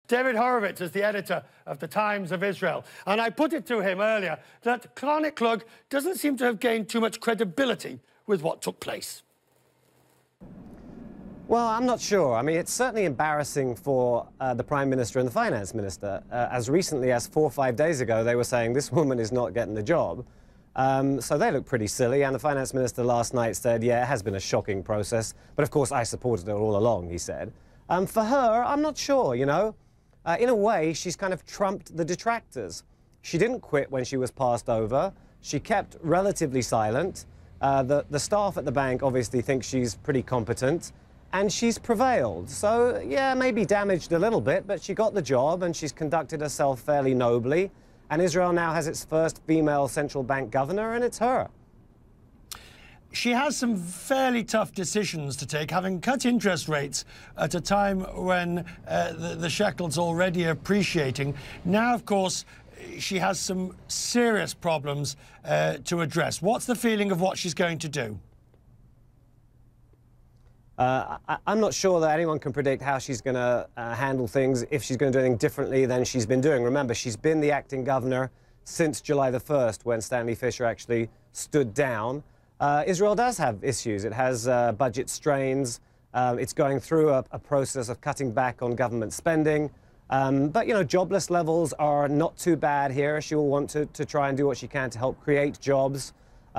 David Horowitz is the editor of the Times of Israel, and I put it to him earlier that Clonit Clwg doesn't seem to have gained too much credibility with what took place. Well, I'm not sure. I mean, it's certainly embarrassing for the Prime Minister and the Finance Minister. As recently as 4 or 5 days ago, they were saying this woman is not getting the job. So they look pretty silly, and the Finance Minister last night said, yeah, it has been a shocking process, but of course I supported her all along, he said. For her, I'm not sure, you know. In a way, she's kind of trumped the detractors. She didn't quit when she was passed over. She kept relatively silent. The staff at the bank obviously think she's pretty competent, and she's prevailed. So, yeah, maybe damaged a little bit, but she got the job, and she's conducted herself fairly nobly. And Israel now has its first female central bank governor, and it's her. She has some fairly tough decisions to take, having cut interest rates at a time when the shekel's already appreciating. Now, of course, she has some serious problems to address. What's the feeling of what she's going to do? I'm not sure that anyone can predict how she's going to handle things, if she's going to do anything differently than she's been doing. Remember, she's been the acting governor since July the 1st, when Stanley Fischer actually stood down. Israel does have issues. It has budget strains. It's going through a process of cutting back on government spending. But, you know, jobless levels are not too bad here. She will want to try and do what she can to help create jobs.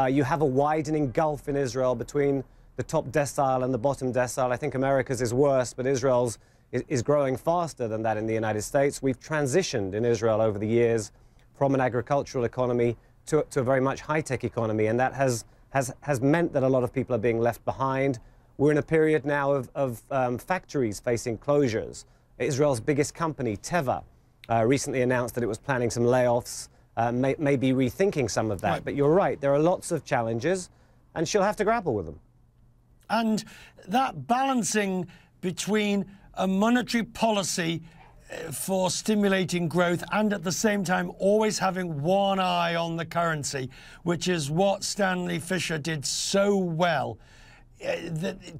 You have a widening gulf in Israel between the top decile and the bottom decile. I think America's is worse, but Israel's is growing faster than that in the United States. We've transitioned in Israel over the years from an agricultural economy to a very much high-tech economy, and that has meant that a lot of people are being left behind. We're in a period now of factories facing closures. Israel's biggest company, Teva, recently announced that it was planning some layoffs, may be rethinking some of that. Right. But you're right, there are lots of challenges, and she'll have to grapple with them. And that balancing between a monetary policy for stimulating growth and at the same time always having one eye on the currency, which is what Stanley Fischer did so well.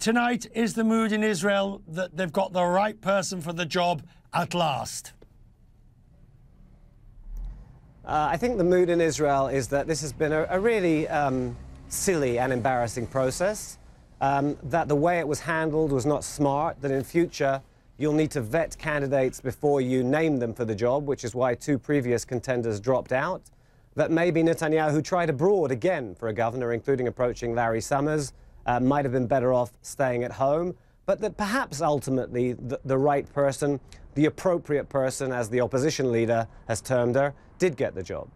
Tonight, is the mood in Israel that they've got the right person for the job at last? I think the mood in Israel is that this has been a really silly and embarrassing process, that the way it was handled was not smart, that in future you'll need to vet candidates before you name them for the job, which is why 2 previous contenders dropped out, that maybe Netanyahu tried abroad again for a governor, including approaching Larry Summers, might have been better off staying at home, but that perhaps ultimately the right person, the appropriate person, as the opposition leader has termed her, did get the job.